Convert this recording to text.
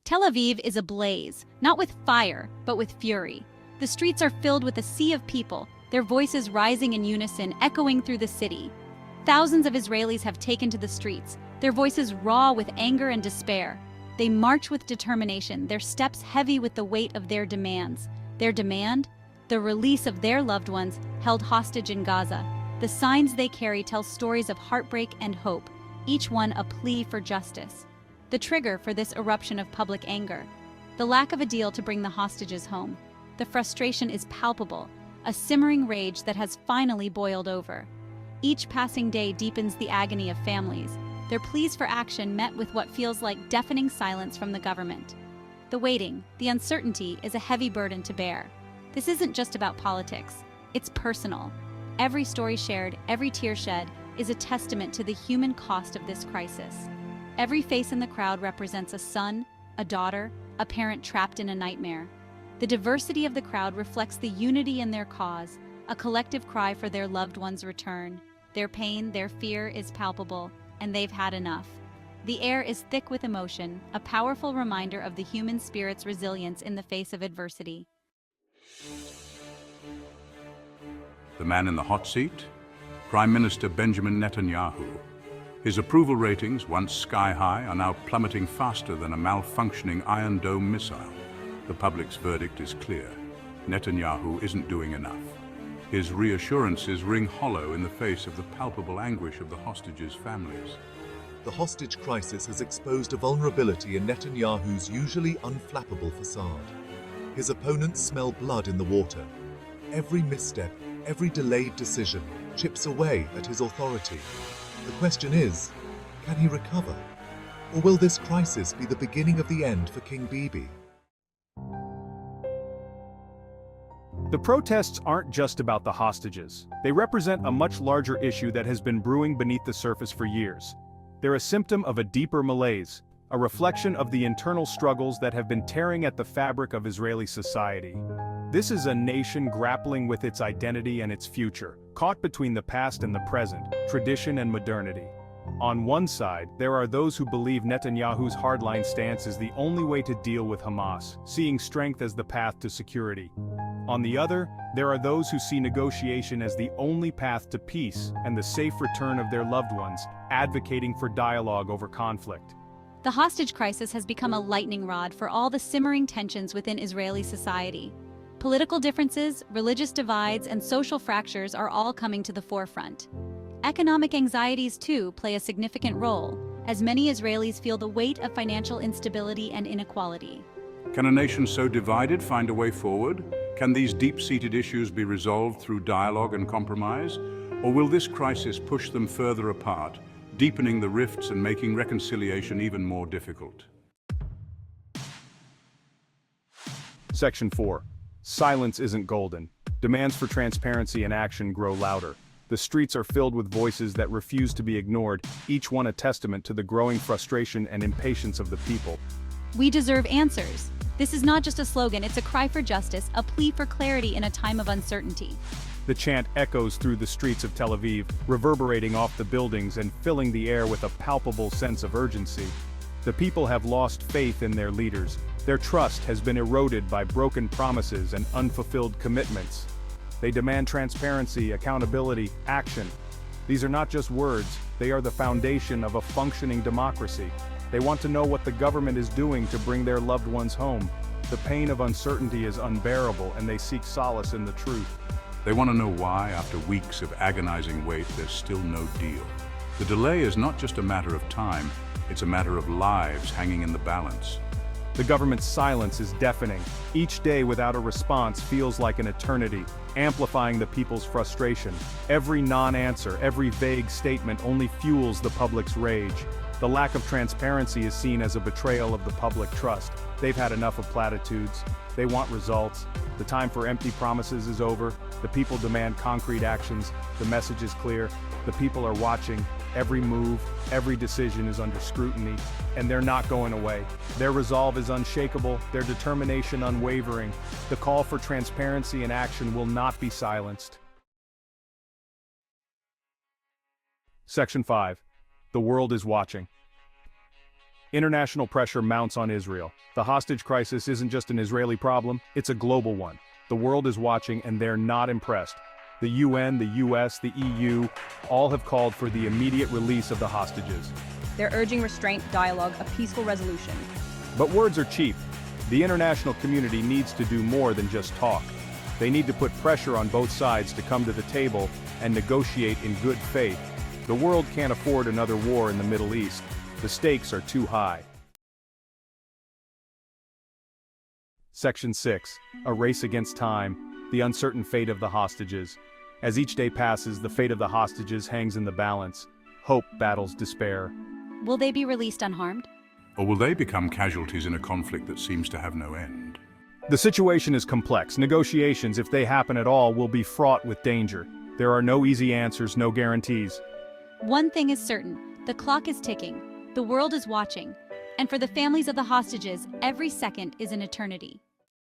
Tel Aviv is ablaze, not with fire, but with fury. The streets are filled with a sea of people, their voices rising in unison, echoing through the city. Thousands of Israelis have taken to the streets, their voices raw with anger and despair. They march with determination, their steps heavy with the weight of their demands. Their demand? The release of their loved ones held hostage in Gaza. The signs they carry tell stories of heartbreak and hope, each one a plea for justice. The trigger for this eruption of public anger: the lack of a deal to bring the hostages home. The frustration is palpable, a simmering rage that has finally boiled over. Each passing day deepens the agony of families, their pleas for action met with what feels like deafening silence from the government. The waiting, the uncertainty, is a heavy burden to bear. This isn't just about politics, it's personal. Every story shared, every tear shed, is a testament to the human cost of this crisis. Every face in the crowd represents a son, a daughter, a parent trapped in a nightmare. The diversity of the crowd reflects the unity in their cause, a collective cry for their loved ones' return. Their pain, their fear is palpable, and they've had enough. The air is thick with emotion, a powerful reminder of the human spirit's resilience in the face of adversity. The man in the hot seat? Prime Minister Benjamin Netanyahu. His approval ratings, once sky-high, are now plummeting faster than a malfunctioning Iron Dome missile. The public's verdict is clear. Netanyahu isn't doing enough. His reassurances ring hollow in the face of the palpable anguish of the hostages' families. The hostage crisis has exposed a vulnerability in Netanyahu's usually unflappable facade. His opponents smell blood in the water. Every misstep, every delayed decision chips away at his authority. The question is, can he recover? Or will this crisis be the beginning of the end for King Bibi? The protests aren't just about the hostages. They represent a much larger issue that has been brewing beneath the surface for years. They're a symptom of a deeper malaise, a reflection of the internal struggles that have been tearing at the fabric of Israeli society. This is a nation grappling with its identity and its future, caught between the past and the present, tradition and modernity. On one side, there are those who believe Netanyahu's hardline stance is the only way to deal with Hamas, seeing strength as the path to security. On the other, there are those who see negotiation as the only path to peace and the safe return of their loved ones, advocating for dialogue over conflict. The hostage crisis has become a lightning rod for all the simmering tensions within Israeli society. Political differences, religious divides, and social fractures are all coming to the forefront. Economic anxieties, too, play a significant role, as many Israelis feel the weight of financial instability and inequality. Can a nation so divided find a way forward? Can these deep-seated issues be resolved through dialogue and compromise? Or will this crisis push them further apart, deepening the rifts and making reconciliation even more difficult? Section 4. Silence isn't golden. Demands for transparency and action grow louder. The streets are filled with voices that refuse to be ignored, each one a testament to the growing frustration and impatience of the people. We deserve answers. This is not just a slogan, it's a cry for justice, a plea for clarity in a time of uncertainty. The chant echoes through the streets of Tel Aviv, reverberating off the buildings and filling the air with a palpable sense of urgency. The people have lost faith in their leaders. Their trust has been eroded by broken promises and unfulfilled commitments. They demand transparency, accountability, action. These are not just words, they are the foundation of a functioning democracy. They want to know what the government is doing to bring their loved ones home. The pain of uncertainty is unbearable, and they seek solace in the truth. They want to know why, after weeks of agonizing wait, there's still no deal. The delay is not just a matter of time, it's a matter of lives hanging in the balance. The government's silence is deafening. Each day without a response feels like an eternity, amplifying the people's frustration. Every non-answer, every vague statement only fuels the public's rage. The lack of transparency is seen as a betrayal of the public trust. They've had enough of platitudes. They want results. The time for empty promises is over. The people demand concrete actions. The message is clear. The people are watching. Every move, every decision is under scrutiny, and they're not going away. Their resolve is unshakable, their determination unwavering. The call for transparency and action will not be silenced. Section 5. The world is watching. International pressure mounts on Israel. The hostage crisis isn't just an Israeli problem, it's a global one. The world is watching and they're not impressed. The UN, the US, the EU, all have called for the immediate release of the hostages. They're urging restraint, dialogue, a peaceful resolution. But words are cheap. The international community needs to do more than just talk. They need to put pressure on both sides to come to the table and negotiate in good faith. The world can't afford another war in the Middle East. The stakes are too high. Section 6. A race against time. The uncertain fate of the hostages. As each day passes, the fate of the hostages hangs in the balance. Hope battles despair. Will they be released unharmed? Or will they become casualties in a conflict that seems to have no end? The situation is complex. Negotiations, if they happen at all, will be fraught with danger. There are no easy answers, no guarantees. One thing is certain, the clock is ticking, the world is watching, and for the families of the hostages, every second is an eternity.